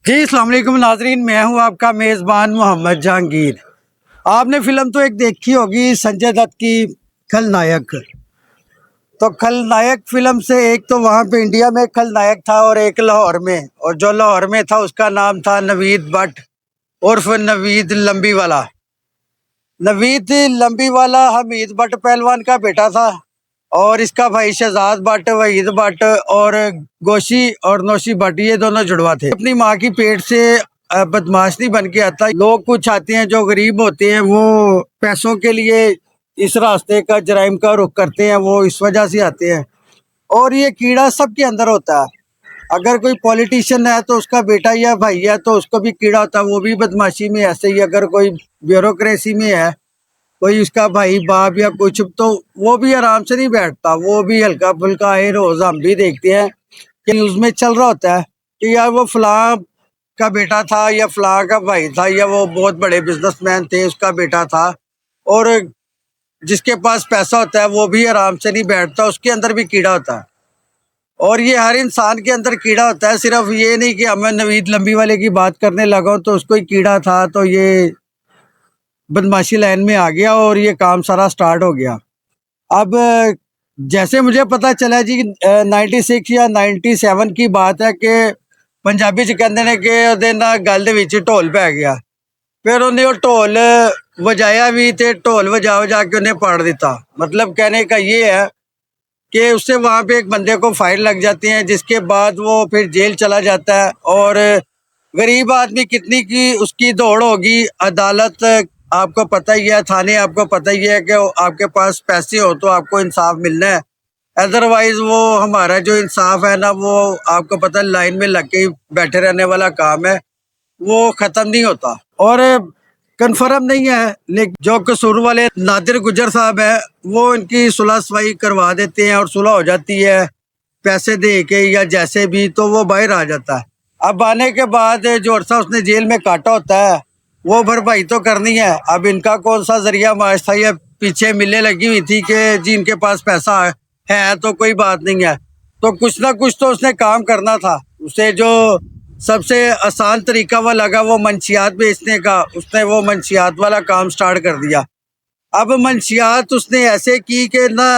जी अस्सलाम वालेकुम नाजरीन, मैं हूं आपका मेज़बान मोहम्मद जहांगीर। आपने फिल्म तो एक देखी होगी संजय दत्त की खलनायक। तो खलनायक फिल्म से एक तो वहां पे इंडिया में खलनायक था और एक लाहौर में, और जो लाहौर में था उसका नाम था नवीद भट्ट उर्फ नवीद लंबी वाला। नवीद लंबी वाला हमीद भट्ट पहलवान का बेटा था और इसका भाई शहजाद भट्ट, वहीद भट्ट और गोशी और नौशी भट्ट, ये दोनों जुड़वा थे। अपनी माँ की पेट से बदमाश नहीं बन के आता। लोग कुछ आते हैं जो गरीब होते हैं, वो पैसों के लिए इस रास्ते का जराइम का रुख करते हैं, वो इस वजह से आते हैं। और ये कीड़ा सबके अंदर होता है। अगर कोई पॉलिटिशियन है तो उसका बेटा या भाई है तो उसको भी कीड़ा होता है, वो भी बदमाशी में। ऐसे ही अगर कोई ब्यूरोक्रेसी में है, कोई उसका भाई बाप या कुछ, तो वो भी आराम से नहीं बैठता, वो भी हल्का फुल्का है। रोज हम भी देखते हैं कि न्यूज में चल रहा होता है कि यार वो फलां का बेटा था या फलां का भाई था या वो बहुत बड़े बिजनेसमैन थे, उसका बेटा था। और जिसके पास पैसा होता है वो भी आराम से नहीं बैठता, उसके अंदर भी कीड़ा होता है। और ये हर इंसान के अंदर कीड़ा होता है। सिर्फ ये नहीं कि मैं नवीद लंबी वाले की बात करने लगा हूँ तो उसको ही कीड़ा था तो ये बदमाशी लाइन में आ गया और ये काम सारा स्टार्ट हो गया। अब जैसे मुझे पता चला जी, 96 या 97 की बात है कि पंजाबी च कहते हैं कि ਉਹਦੇ ਨਾਲ गल ਦੇ ਵਿੱਚ ਢੋਲ ਪੈ ਗਿਆ। फिर उन्हें वो ढोल बजाया भी, थे ढोल बजा बजा के उन्हें पाड़ देता। मतलब कहने का ये है कि उससे वहाँ पे एक बंदे को फाइन लग जाती है, जिसके बाद वो फिर जेल चला जाता है। और गरीब आदमी कितनी की उसकी दौड़ होगी, अदालत आपको पता ही है, थाने आपको पता ही है कि आपके पास पैसे हो तो आपको इंसाफ मिलना है। अदरवाइज वो हमारा जो इंसाफ है ना, वो आपको पता है लाइन में लग के ही बैठे रहने वाला काम है, वो खत्म नहीं होता। और कंफर्म नहीं है, लेकिन जो कसूर वाले नादिर गुजर साहब है वो इनकी सुलह सफाई करवा देते हैं और सुलह हो जाती है पैसे दे के या जैसे भी, तो वो बाहर आ जाता है। अब आने के बाद जो अरसा उसने जेल में काटा होता है वो भरपाई तो करनी है। अब इनका कौन सा जरिया माश था, या पीछे मिलने लगी हुई थी कि जी इनके पास पैसा है तो कोई बात नहीं है, तो कुछ ना कुछ तो उसने काम करना था। उसे जो सबसे आसान तरीका वो लगा वो मंशियात बेचने का, उसने वो मंशियात वाला काम स्टार्ट कर दिया। अब मंशियात उसने ऐसे की कि ना,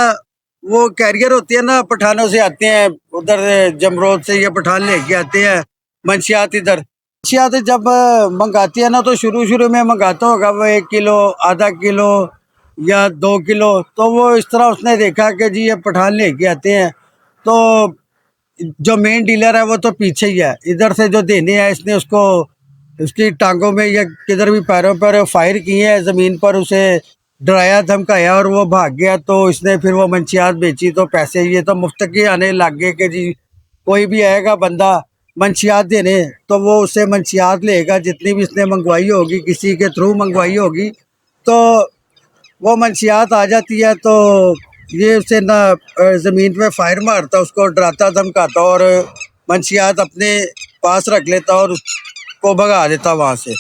वो कैरियर होती है ना, पठानों से आते हैं उधर जमरोद से, ये पठान लेके आते हैं मंशियात इधर। मंशियात जब मंगाती है ना, तो शुरू शुरू में मंगाता होगा वो 1 किलो, आधा किलो या 2 किलो। तो वो इस तरह उसने देखा कि जी ये पठान लेके आते हैं, तो जो मेन डीलर है वो तो पीछे ही है, इधर से जो देने हैं इसने उसको उसकी टांगों में या किधर भी पैरों पर फायर किए हैं, ज़मीन पर उसे डराया धमकाया और वो भाग गया। तो इसने फिर वो मंशियात बेची तो पैसे ये तो मुफ्त के आने लग गए कि जी कोई भी आएगा बंदा मंशियात देने तो वो उससे मंशियात लेगा, जितनी भी इसने मंगवाई होगी, किसी के थ्रू मंगवाई होगी, तो वो मंशियात आ जाती है। तो ये उसे ना ज़मीन पे फायर मारता, उसको डराता धमकाता और मंशियात अपने पास रख लेता और उसको भगा देता वहाँ से।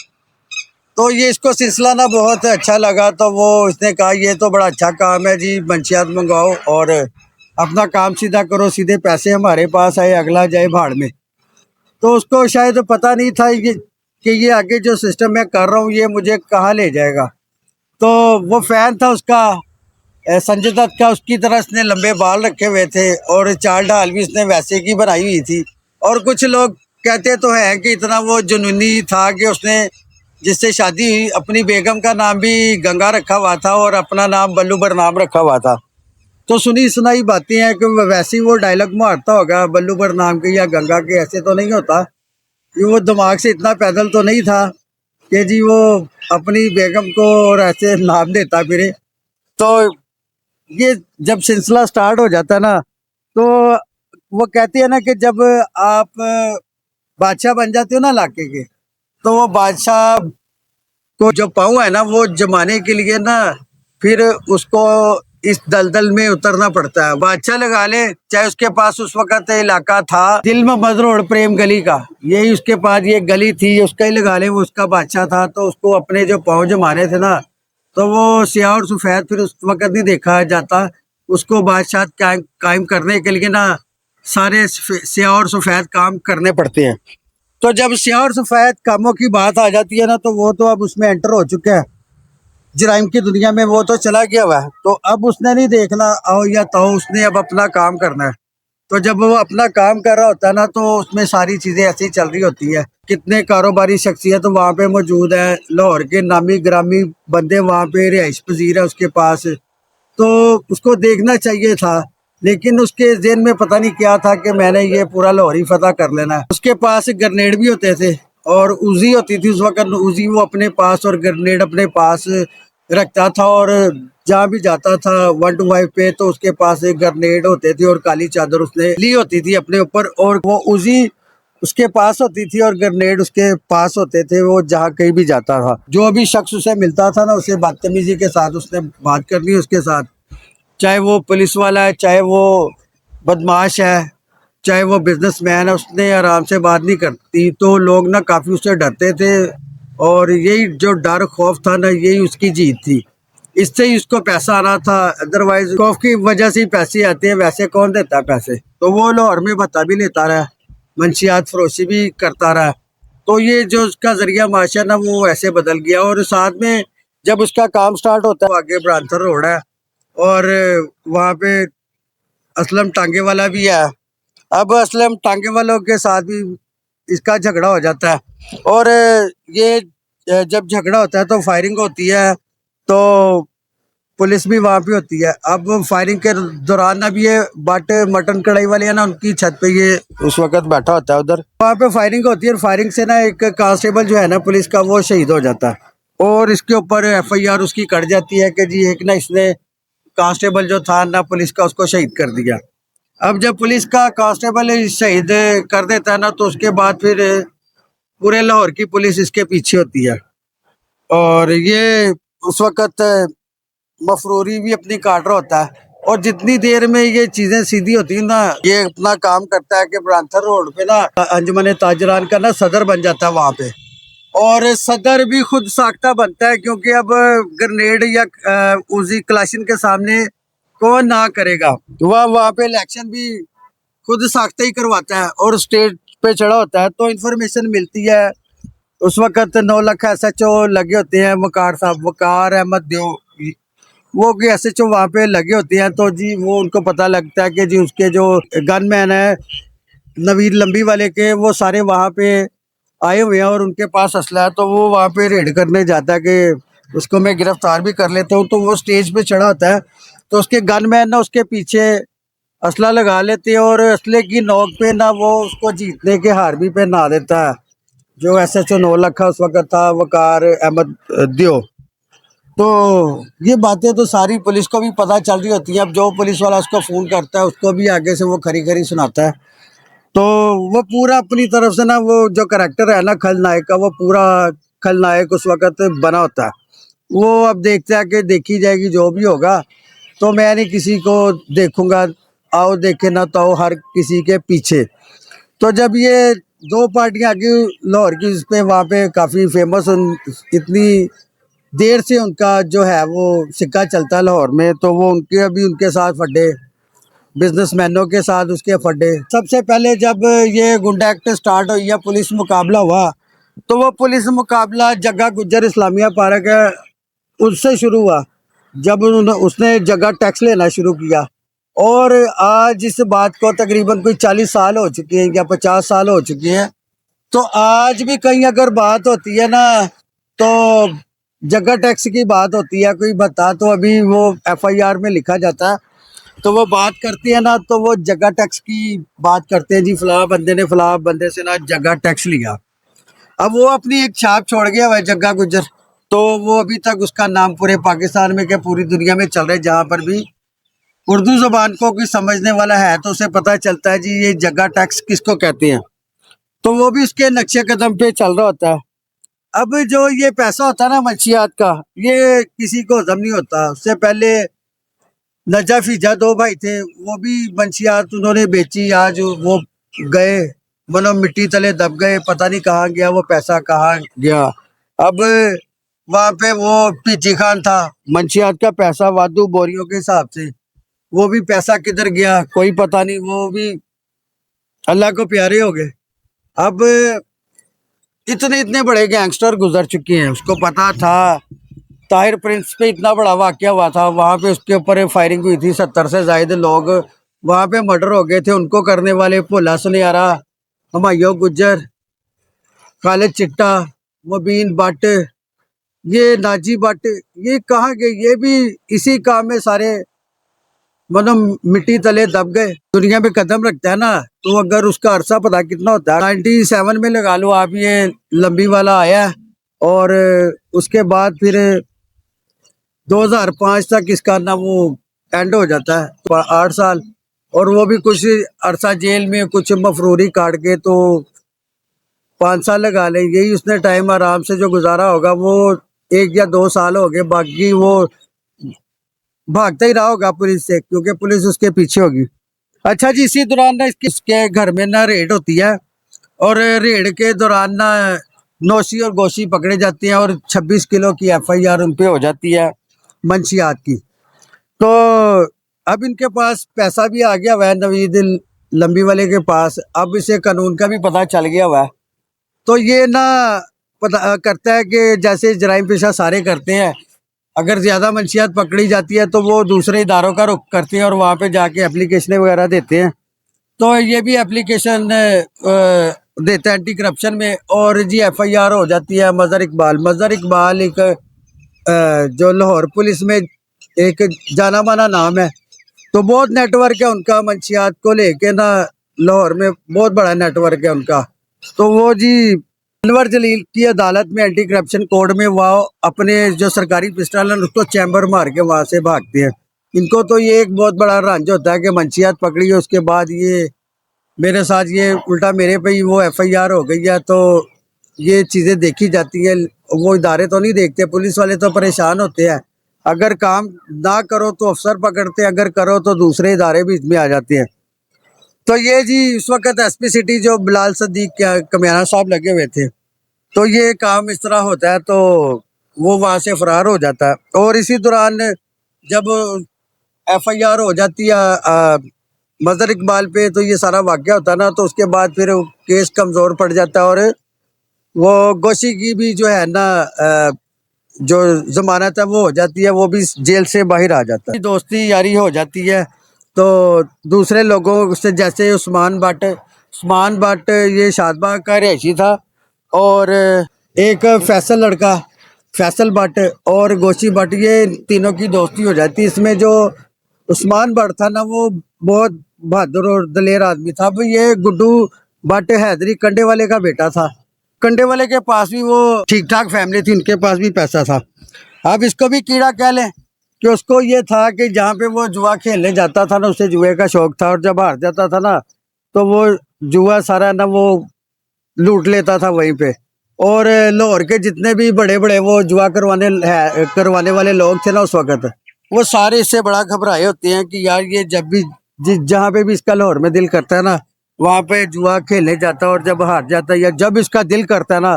तो ये इसको सिलसिला ना बहुत अच्छा लगा, तो वो इसने कहा ये तो बड़ा अच्छा काम है जी, मंशियात मंगवाओ और अपना काम सीधा करो, सीधे पैसे हमारे पास आए, अगला जाए भाड़ में। तो उसको शायद पता नहीं था कि ये आगे जो सिस्टम मैं कर रहा हूँ ये मुझे कहाँ ले जाएगा। तो वो फ़ैन था उसका संजय दत्त का, उसकी तरह इसने लंबे बाल रखे हुए थे और चाल ढाल भी इसने वैसे की बनाई हुई थी। और कुछ लोग कहते तो हैं कि इतना वो जुनूनी था कि उसने जिससे शादी हुई अपनी बेगम का नाम भी गंगा रखा हुआ था और अपना नाम बल्लू बरनाम रखा हुआ था। तो सुनी सुनाई बातें हैं कि वैसे ही वो डायलॉग मारता होगा बल्लू बरनाम के या गंगा के, ऐसे तो नहीं होता कि वो दिमाग से इतना पैदल तो नहीं था कि जी वो अपनी बेगम को और ऐसे नाम देता फिरे। तो ये जब सिलसिला स्टार्ट हो जाता है ना, तो वो कहती है ना कि जब आप बादशाह बन जाते हो ना इलाके के, तो वो बादशाह को जो पाँव है ना वो जमाने के लिए ना, फिर उसको इस दलदल में उतरना पड़ता है। बादशाह लगा ले, चाहे उसके पास उस वक्त इलाका था दिल मोहम्मद रोड प्रेम गली का, यही उसके पास ये गली थी, उसका ही लगा ले, वो उसका बादशाह था। तो उसको अपने जो पाँव जमाने थे ना, तो वो सियाह और सफ़ेद फिर उस वक्त नहीं देखा जाता। उसको बादशाह कायम करने के लिए ना सारे सियाह और सफ़ेद काम करने पड़ते हैं। तो जब स्याह और सफ़ेद कामों की बात आ जाती है ना, तो वो तो अब उसमें एंटर हो चुके हैं जराइम की दुनिया में, वो तो चला गया हुआ है। तो अब उसने नहीं देखना आओ या ताओ, उसने अब अपना काम करना है। तो जब वो अपना काम कर रहा होता है ना, तो उसमें सारी चीज़ें ऐसी चल रही होती है। कितने कारोबारी शख्सियत तो वहाँ पे मौजूद है, लाहौर के नामी ग्रामी बंदे वहाँ पे रिहाइश पजीर है उसके पास। तो उसको देखना चाहिए था, लेकिन उसके ज़हन में पता नहीं क्या था कि मैंने ये पूरा लाहौर ही फतह कर लेना है। उसके पास ग्रेनेड भी होते थे और उजी होती थी उस वक्त, उजी वो अपने पास और ग्रेनेड अपने पास रखता था। और जहाँ भी जाता था 125 पे, तो उसके पास एक ग्रेनेड होते थे और काली चादर उसने ली होती थी अपने ऊपर, और वो उजी उसके पास होती थी और ग्रेनेड उसके पास होते थे। वो जहाँ कहीं भी जाता था, जो भी शख्स उसे मिलता था ना, उसे बदतमीजी के साथ उसने बात करनी उसके साथ, चाहे वो पुलिस वाला है, चाहे वो बदमाश है, चाहे वो बिजनेसमैन है, उसने आराम से बात नहीं करती। तो लोग ना काफ़ी उससे डरते थे, और यही जो डर खौफ था ना, यही उसकी जीत थी। इससे ही उसको पैसा आना था, अदरवाइज खौफ की वजह से ही पैसे आते हैं, वैसे कौन देता है पैसे। तो वो लाहौर में भत्ता भी लेता रहा, मंशियात फरोशी भी करता रहा। तो ये जो उसका जरिया माशा ना, वो ऐसे बदल गया। और साथ में जब उसका काम स्टार्ट होता है, आगे ब्रांथर रोड है और वहाँ पे असलम टांगे वाला भी है। अब असलम टांगे वालों के साथ भी इसका झगड़ा हो जाता है, और ये जब झगड़ा होता है तो फायरिंग होती है, तो पुलिस भी वहाँ पे होती है। अब फायरिंग के दौरान अब ये बट मटन कढ़ाई वाले है ना, उनकी छत पे ये उस वक्त बैठा होता है उधर, वहाँ पे फायरिंग होती है। और फायरिंग से ना एक कांस्टेबल जो है ना पुलिस का, वो शहीद हो जाता है, और इसके ऊपर FIR उसकी कट जाती है कि जी एक ना इसने कांस्टेबल जो था ना पुलिस का, उसको शहीद कर दिया। अब जब पुलिस का कांस्टेबल शहीद कर देता है ना, तो उसके बाद फिर पूरे लाहौर की पुलिस इसके पीछे होती है। और ये उस वक्त मफरूरी भी अपनी काट रहा होता है। और जितनी देर में ये चीजें सीधी होती है ना, ये अपना काम करता है कि ब्रांथर रोड पे ना अंजुमन ताजरान का ना सदर बन जाता है वहाँ पे। और सदर भी खुद साख्ता बनता है, क्योंकि अब ग्रेनेड या उजी क्लाशन के सामने कौन ना करेगा। वहाँ पे इलेक्शन भी खुद साख्ता ही करवाता है, और स्टेज पे चढ़ा होता है। तो इन्फॉर्मेशन मिलती है उस वक्त 9 लाख SHO लगे होते हैं, वकार साहब, वकार अहमद देव, वो कि SHO वहाँ पे लगे होते हैं। तो जी वो उनको पता लगता है कि जी उसके जो गनमैन है नवीर लंबी वाले के, वो सारे वहाँ पे आए हुए हैं और उनके पास असला है। तो वो वहाँ पे रेड करने जाता है कि उसको मैं गिरफ्तार भी कर लेता हूँ। तो वो स्टेज पे चढ़ा होता है, तो उसके गनमैन ना उसके पीछे असला लगा लेते हैं, और असले की नोक पे ना वो उसको जीतने के हार भी पहना देता है। जो SHO 9 लाख उस वक्त था, वकार अहमद दियो। तो ये बातें तो सारी पुलिस को भी पता चल रही होती है। अब जो पुलिस वाला उसको फ़ोन करता है, उसको भी आगे से वो खरी खरी सुनाता है। तो वो पूरा अपनी तरफ से ना, वो जो करैक्टर है ना खलनायक का, वो पूरा खलनायक उस वक्त बना होता है। वो अब देखता है कि देखी जाएगी जो भी होगा, तो मैं नहीं किसी को देखूंगा, आओ देखे ना तो हर किसी के पीछे। तो जब ये दो पार्टियां आगे लाहौर की, इस पे वहाँ पे काफ़ी फेमस, इतनी देर से उनका जो है वो सिक्का चलता है लाहौर में, तो वो उनके अभी उनके साथ फड्डे, बिजनेसमैनों के साथ उसके फड्डे। सबसे पहले जब ये गुंडा एक्ट स्टार्ट हुई या पुलिस मुकाबला हुआ, तो वो पुलिस मुकाबला जग्गा गुज्जर इस्लामिया पार्क है उससे शुरू हुआ, जब उसने जगह टैक्स लेना शुरू किया। और आज इस बात को तकरीबन कोई 40 साल हो चुके हैं या 50 साल हो चुके हैं। तो आज भी कहीं अगर बात होती है ना, तो जगह टैक्स की बात होती है, कोई बता तो अभी वो FIR में लिखा जाता है। तो वो बात करती है ना, तो वो जगह टैक्स की बात करते हैं, जी फलां बंदे ने फलां बंदे से ना जगह टैक्स लिया। अब वो अपनी एक छाप छोड़ गया हुआ है जग्गा गुज्जर, तो वो अभी तक उसका नाम पूरे पाकिस्तान में क्या पूरी दुनिया में चल रहा है। जहाँ पर भी उर्दू ज़बान को कोई समझने वाला है, तो उसे पता चलता है जी ये जगह टैक्स किसको कहते हैं। तो वो भी उसके नक्शे कदम पे चल रहा होता है। अब जो ये पैसा होता है ना मंशियात का, ये किसी को हजम नहीं होता। उससे पहले नजफ ईजा 2 भाई थे, वो भी मंशियात उन्होंने बेची, आज वो गए मनो मिट्टी तले दब गए, पता नहीं कहाँ गया वो पैसा, कहाँ गया। अब वहाँ पे वो पीची खान था, मंशियात का पैसा वादू बोरियों के हिसाब से, वो भी पैसा किधर गया कोई पता नहीं, वो भी अल्लाह को प्यारे हो गए। अब इतने इतने बड़े गैंगस्टर गुजर चुके हैं, उसको पता था। ताहिर प्रिंस पे इतना बड़ा वाकया हुआ था, वहाँ पे उसके ऊपर फायरिंग हुई थी, 70 से ज्यादा लोग वहाँ पे मर्डर हो गए थे। उनको करने वाले भोला सुनियारा, हुमायूं गुज्जर, खालिद चिट्टा, मुबीन भट्ट, ये नाजी भट्ट, ये कहाँ गए? ये भी इसी काम में सारे मतलब मिट्टी तले दब गए। दुनिया में कदम रखता है ना, तो अगर उसका अरसा पता कितना होता है, 97 में लगा लो आप, ये लंबी वाला आया। और उसके बाद फिर 2005 तक इसका ना वो एंड हो जाता है, तो 8 साल। और वो भी कुछ अरसा जेल में कुछ मफरूरी काट के तो 5 साल लगा ले। यही उसने टाइम आराम से जो गुजारा होगा, वो 1 या 2 साल हो गए, बाकी वो भागता ही रहा होगा पुलिस से, क्योंकि पुलिस उसके पीछे होगी। अच्छा जी, इसी दौरान ना इसके घर में ना रेड होती है, और रेड के दौरान ना नौशी और गोशी पकड़े जाते हैं, और 26 किलो की FIR उन पे हो जाती है, मंशियात की। तो अब इनके पास पैसा भी आ गया हुआ है, नवीद लंबी वाले के पास। अब इसे कानून का भी पता चल गया हुआ है, तो ये ना पता करता है कि जैसे जराइम पेशा सारे करते हैं, अगर ज़्यादा मंशियात पकड़ी जाती है तो वो दूसरे इदारों का रुख करते हैं और वहाँ पे जाके एप्लीकेशन वगैरह देते हैं। तो ये भी एप्लीकेशन देता है एंटी करप्शन में, और जी FIR हो जाती है। मज़हर इकबाल एक जो लाहौर पुलिस में एक जाना माना नाम है, तो बहुत नेटवर्क है उनका मंशियात को लेके ना, लाहौर में बहुत बड़ा नेटवर्क है उनका। तो वो जी अनवर जलील की अदालत में एंटी करप्शन कोर्ट में वो अपने जो सरकारी पिस्टल है उसको चैम्बर मार के वहां से भागते हैं। इनको तो ये एक बहुत बड़ा रंज होता है कि मंशियात पकड़ी है, उसके बाद ये मेरे साथ ये उल्टा मेरे पे ही वो FIR हो गई है। तो ये चीज़ें देखी जाती हैं, वो इदारे तो नहीं देखते, पुलिस वाले तो परेशान होते हैं। अगर काम ना करो तो अफसर पकड़ते हैं, अगर करो तो दूसरे इदारे भी इसमें आ जाते हैं। तो ये जी उस वक्त SP सिटी जो बिलाल सदीक कमियाना साहब लगे हुए थे, तो ये काम इस तरह होता है, तो वो वहाँ से फरार हो जाता है। और इसी दौरान जब FIR हो जाती है मज़हर इकबाल पे, तो ये सारा वाक़या होता है ना, तो उसके बाद फिर केस कमज़ोर पड़ जाता है, और वो गोशी की भी जो है ना जो जमानत है वो हो जाती है, वो भी जेल से बाहर आ जाता है। दोस्ती यारी हो जाती है तो दूसरे लोगों से, जैसे उस्मान भट्ट ये शादबाग का रहायशी था, और एक फैसल भट्ट और गोशी भट्ट, ये तीनों की दोस्ती हो जाती है। इसमें जो उस्मान भट्ट था ना, वो बहुत बहादुर और दलेर आदमी था। अब ये गुड्डू भट्ट हैदरी कंडे वाले का बेटा था। कंडे वाले के पास भी वो ठीक ठाक फैमिली थी, उनके पास भी पैसा था। अब इसको भी कीड़ा कह लें कि उसको ये था कि जहाँ पे वो जुआ खेलने जाता था ना, उसे जुए का शौक था, और जब हार जाता था ना, तो वो जुआ सारा ना वो लूट लेता था वहीं पे। और लाहौर के जितने भी बड़े बड़े वो जुआ करवाने वाले लोग थे ना उस वक्त, वो सारे इससे बड़ा घबराए होते हैं कि यार ये जब भी जहाँ पे भी इसका लाहौर में दिल करता है ना, वहाँ पे जुआ खेलने जाता है, और जब हार जाता है या जब इसका दिल करता है ना,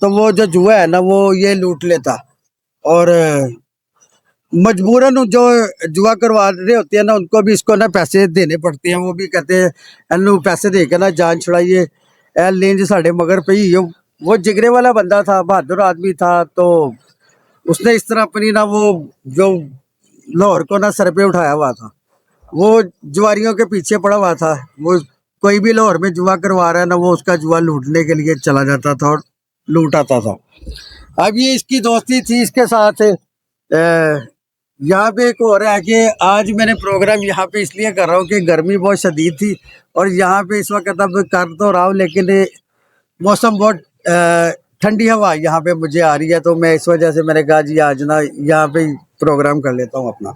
तो वो जो जुआ है ना वो ये लूट लेता। और मजबूरन जो जुआ करवा रहे होते हैं ना, उनको भी इसको ना पैसे देने पड़ते हैं। वो भी कहते हैं एनू पैसे दे के ना जान छुड़ाइए, एल लेंज साढ़े मगर पे ही। वो जिगरे वाला बंदा था, बहादुर आदमी था, तो उसने इस तरह अपनी ना वो जो लाहौर को ना सर पे उठाया हुआ था, वो जुआरियों के पीछे पड़ा हुआ था। वो कोई भी लाहौर में जुआ करवा रहा है ना, वो उसका जुआ लूटने के लिए चला जाता था और लूट आता था। अब ये इसकी दोस्ती थी इसके साथ। यहाँ पे एक हो रहा है कि आज मैंने प्रोग्राम यहाँ पे इसलिए कर रहा हूँ कि गर्मी बहुत शदीद थी, और यहाँ पे इस वक्त अब कर तो रहा हूँ, लेकिन मौसम बहुत ठंडी हवा यहाँ पे मुझे आ रही है, तो मैं इस वजह से मैंने कहा जी आज ना यहाँ पे प्रोग्राम कर लेता हूँ अपना।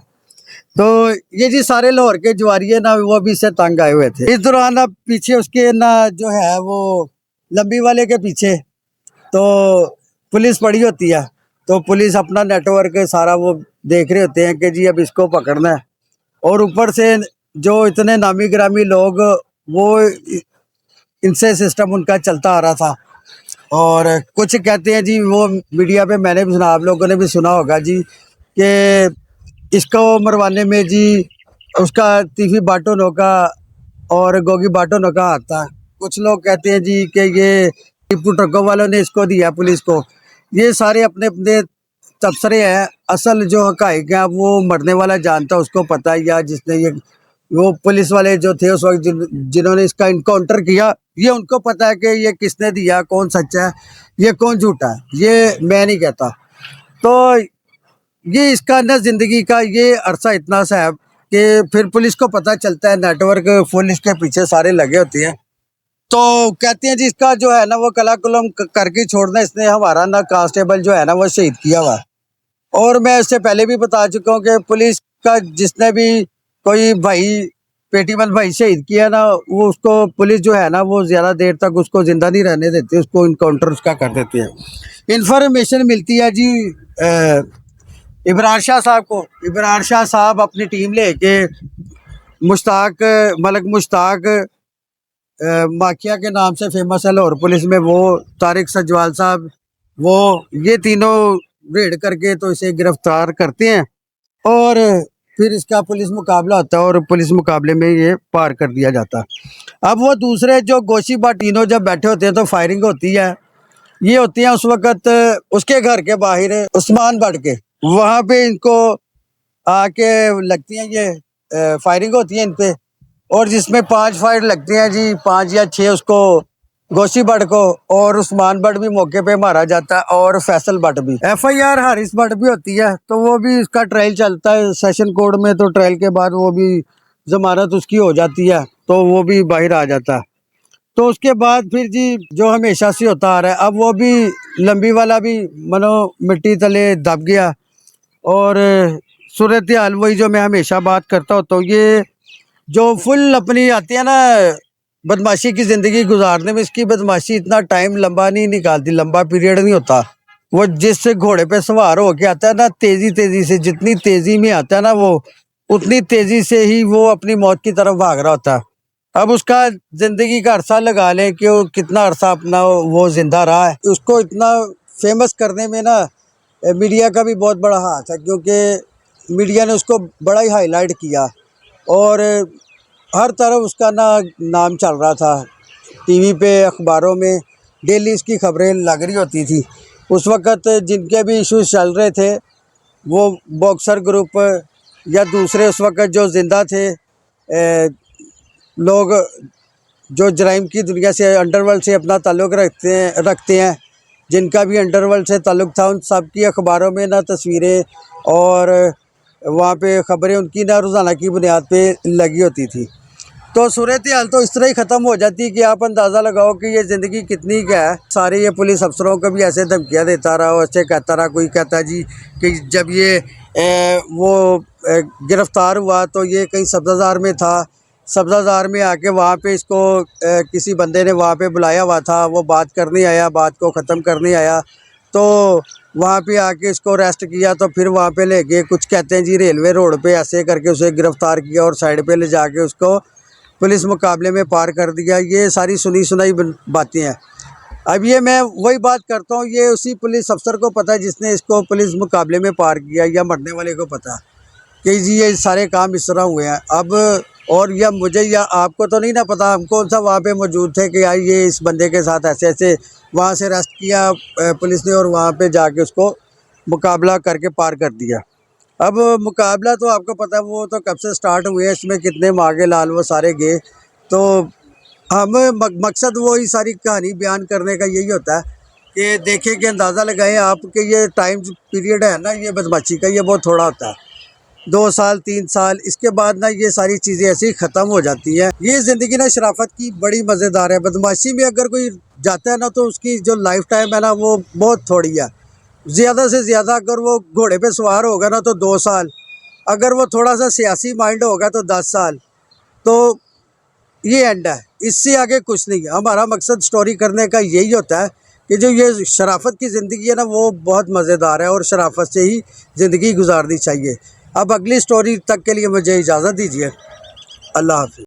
तो ये जी सारे लाहौर के जुआरिये ना वो भी इससे तंग आए हुए थे। इस दौरान अब पीछे उसके ना जो है वो लंबी वाले के पीछे तो पुलिस पड़ी होती है, तो पुलिस अपना नेटवर्क सारा वो देख रहे होते हैं कि जी अब इसको पकड़ना है। और ऊपर से जो इतने नामी गिरामी लोग, वो इनसे सिस्टम उनका चलता आ रहा था। और कुछ कहते हैं जी, वो मीडिया पे मैंने भी सुना, आप लोगों ने भी सुना होगा जी, कि इसको मरवाने में जी उसका तीफी बाटोनों का और गोगी बाटोनों का हाथ था। कुछ लोग कहते हैं जी कि ये टिप्पू ट्रकों वालों ने इसको दिया पुलिस को। ये सारे अपने अपने तबसरे हैं। असल जो हकाइक है वो मरने वाला जानता है, उसको पता है, या जिसने ये वो पुलिस वाले जो थे उस वक्त जिन्होंने इसका इनकाउंटर किया, ये उनको पता है कि ये किसने दिया, कौन सच्चा है, ये कौन झूठा है, ये मैं नहीं कहता। तो ये इसका ना ज़िंदगी का ये अरसा इतना सा है कि फिर पुलिस को पता चलता है, नेटवर्क फुल इसके पीछे सारे लगे होते हैं। तो कहते हैं जी इसका जो है ना वो कलाकुलम करके छोड़ना, इसने हमारा ना कांस्टेबल जो है ना वो शहीद किया हुआ। और मैं इससे पहले भी बता चुका हूँ कि पुलिस का जिसने भी कोई भाई पेटीबंद भाई शहीद किया ना, वो उसको पुलिस जो है ना वो ज़्यादा देर तक उसको ज़िंदा नहीं रहने देती, उसको इनकाउंटर उसका कर देती है। इन्फॉर्मेशन मिलती है जी इब्रार शाह साहब को। इब्रार शाह साहब अपनी टीम लेके मुश्ताक मलिक मुश्ताक माकिया के नाम से फेमस है लाहौर पुलिस में, वो तारिक सजवाल साहब, वो ये तीनों रेड करके तो इसे गिरफ्तार करते हैं और फिर इसका पुलिस मुकाबला होता है और पुलिस मुकाबले में ये पार कर दिया जाता है। अब वो दूसरे जो गोशीबा तीनों जब बैठे होते हैं तो फायरिंग होती है। ये होती है उस वक़्त उसके घर के बाहर उस्मान बट के, वहाँ पे इनको आके लगती हैं, ये फायरिंग होती है इन पे, और जिसमें 5 फायर लगते हैं जी, 5 या 6 उसको गोशी भट्ट को, और उस्मान भट्ट भी मौके पे मारा जाता है और फैसल भट्ट भी। FIR हारिस भट्ट भी होती है, तो वो भी इसका ट्रायल चलता है सेशन कोर्ट में, तो ट्रायल के बाद वो भी जमानत उसकी हो जाती है तो वो भी बाहर आ जाता है। तो उसके बाद फिर जी जो हमेशा से होता आ रहा है, अब वो भी लंबी वाला भी मनो मिट्टी तले दब गया और सूरत हाल वही जो मैं हमेशा बात करता होता हूँ, ये जो फुल अपनी आती है ना बदमाशी की ज़िंदगी गुजारने में, इसकी बदमाशी इतना टाइम लंबा नहीं निकालती, लंबा पीरियड नहीं होता। वो जिस घोड़े पे सवार होके आता है ना, तेज़ी तेज़ी से, जितनी तेज़ी में आता है ना वो उतनी तेज़ी से ही वो अपनी मौत की तरफ भाग रहा होता है। अब उसका ज़िंदगी का अरसा लगा लें कि वो कितना अरसा अपना वो ज़िंदा रहा है। उसको इतना फेमस करने में ना मीडिया का भी बहुत बड़ा हाथ है, क्योंकि मीडिया ने उसको बड़ा ही हाईलाइट किया और हर तरफ उसका नाम चल रहा था। टीवी पे, अखबारों में डेली इसकी खबरें लग रही होती थी। उस वक़्त जिनके भी इश्यूज चल रहे थे, वो बॉक्सर ग्रुप या दूसरे उस वक़्त जो ज़िंदा थे लोग जो जराइम की दुनिया से, अंडरवर्ल्ड से अपना ताल्लुक़ रखते हैं, जिनका भी अंडरवर्ल्ड से ताल्लुक़ था, उन सब की अखबारों में ना तस्वीरें और वहाँ पे ख़बरें उनकी ना रोज़ाना की बुनियाद पे लगी होती थी। तो सूरत हाल तो इस तरह ही ख़त्म हो जाती कि आप अंदाज़ा लगाओ कि ये ज़िंदगी कितनी क्या है। सारे ये पुलिस अफसरों को भी ऐसे धमकियाँ देता रहा, ऐसे कहता रहा। कोई कहता जी कि जब ये गिरफ़्तार हुआ तो ये कहीं सब्ज़ाज़ार में था, सब्ज़ाज़ार में आके वहाँ पे इसको किसी बंदे ने वहाँ पे बुलाया हुआ था, वो बात करने आया, बात को ख़त्म करने आया, तो वहाँ पे आके इसको अरेस्ट किया। तो फिर वहाँ पे ले गए, कुछ कहते हैं जी रेलवे रोड पे ऐसे करके उसे गिरफ़्तार किया और साइड पे ले जाके उसको पुलिस मुकाबले में पार कर दिया। ये सारी सुनी सुनाई बातें हैं। अब ये मैं वही बात करता हूँ, ये उसी पुलिस अफसर को पता है जिसने इसको पुलिस मुकाबले में पार किया, या मरने वाले को पता कि जी ये सारे काम इस तरह हुए हैं। अब और या मुझे या आपको तो नहीं ना पता, हम कौन सा वहाँ पे मौजूद थे कि यार ये इस बंदे के साथ ऐसे ऐसे, वहाँ से अरेस्ट किया पुलिस ने और वहाँ पे जाके उसको मुकाबला करके पार कर दिया। अब मुकाबला तो आपको पता है वो तो कब से स्टार्ट हुए हैं, इसमें कितने मांगे लाल वो सारे गए। तो हम मकसद वो ही सारी कहानी बयान करने का यही होता है कि देखें कि अंदाज़ा लगाएं आप कि ये टाइम पीरियड है ना ये बदमाशी का, ये बहुत थोड़ा होता है, 2 साल 3 साल, इसके बाद ना ये सारी चीज़ें ऐसे ही ख़त्म हो जाती हैं। ये ज़िंदगी ना शराफत की बड़ी मज़ेदार है। बदमाशी में अगर कोई जाता है ना तो उसकी जो लाइफ टाइम है ना वो बहुत थोड़ी है। ज़्यादा से ज़्यादा अगर वो घोड़े पे सवार होगा ना तो 2 साल, अगर वो थोड़ा सा सियासी माइंड होगा तो 10 साल, तो ये एंड है, इससे आगे कुछ नहीं है। हमारा मकसद स्टोरी करने का यही होता है कि जो ये शराफत की ज़िंदगी है ना वो बहुत मज़ेदार है और शराफत से ही ज़िंदगी गुजारनी चाहिए। अब अगली स्टोरी तक के लिए मुझे इजाज़त दीजिए। अल्लाह हाफ़िज़।